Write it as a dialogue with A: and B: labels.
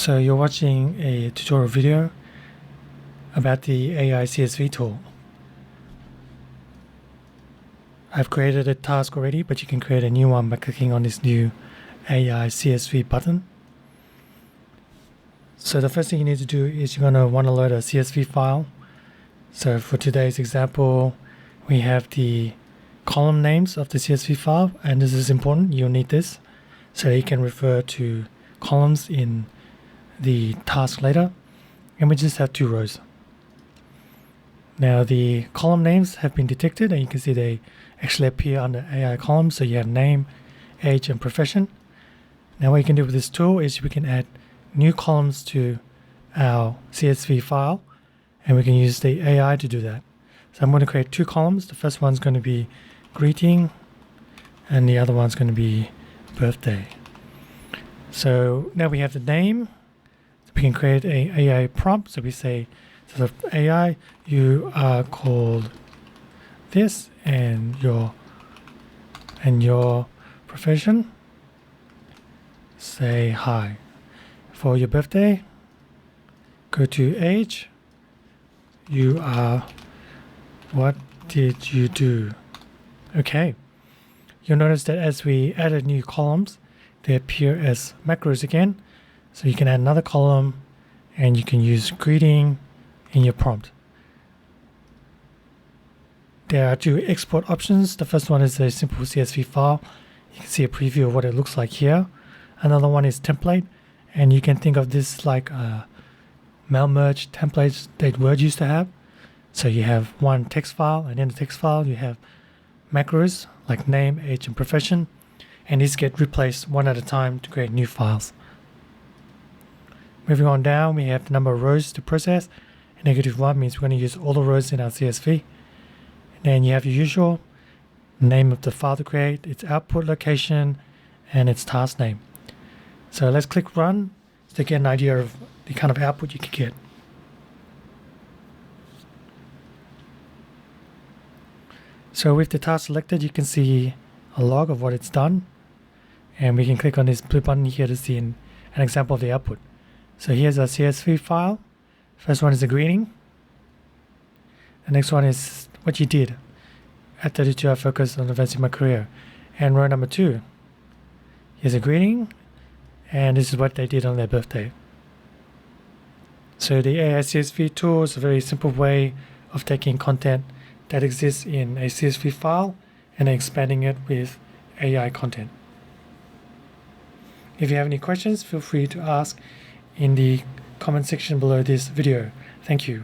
A: So you're watching a tutorial video about the AI CSV tool. I've created a task already, but you can create a new one by clicking on this new AI CSV button. So the first thing you need to do is you're going to want to load a CSV file. So for today's example, we have the column names of the CSV file, and this is important. You'll need this so you can refer to columns in the task later. And we just have 2 rows. Now the column names have been detected, and you can see they actually appear under AI columns. So you have name, age, and profession. Now what you can do with this tool is we can add new columns to our CSV file, and we can use the AI to do that. So I'm going to create 2 columns. The first one's going to be greeting, and the other one's going to be birthday. So now we have the name. We can create a AI prompt. So we say, sort of AI, you are called this, and your profession, say hi. For your birthday, go to age, you are, what did you do? Okay. You'll notice that as we added new columns, they appear as macros again. So you can add another column, and you can use greeting in your prompt. There are 2 export options. The first one is a simple CSV file. You can see a preview of what it looks like here. Another one is template, and you can think of this like mail merge templates that Word used to have. So you have one text file, and in the text file you have macros like name, age, and profession, and these get replaced one at a time to create new files. Moving on down, we have the number of rows to process. -1 means we're going to use all the rows in our CSV. Then you have your usual name of the file to create, its output location, and its task name. So let's click run to get an idea of the kind of output you could get. So with the task selected, you can see a log of what it's done, and we can click on this blue button here to see an example of the output. So here's our CSV file. First one is a greeting. The next one is what you did. At 32, I focused on advancing my career. And row number 2, here's a greeting, and this is what they did on their birthday. So the AI CSV tool is a very simple way of taking content that exists in a CSV file and expanding it with AI content. If you have any questions, feel free to ask in the comment section below this video. Thank you.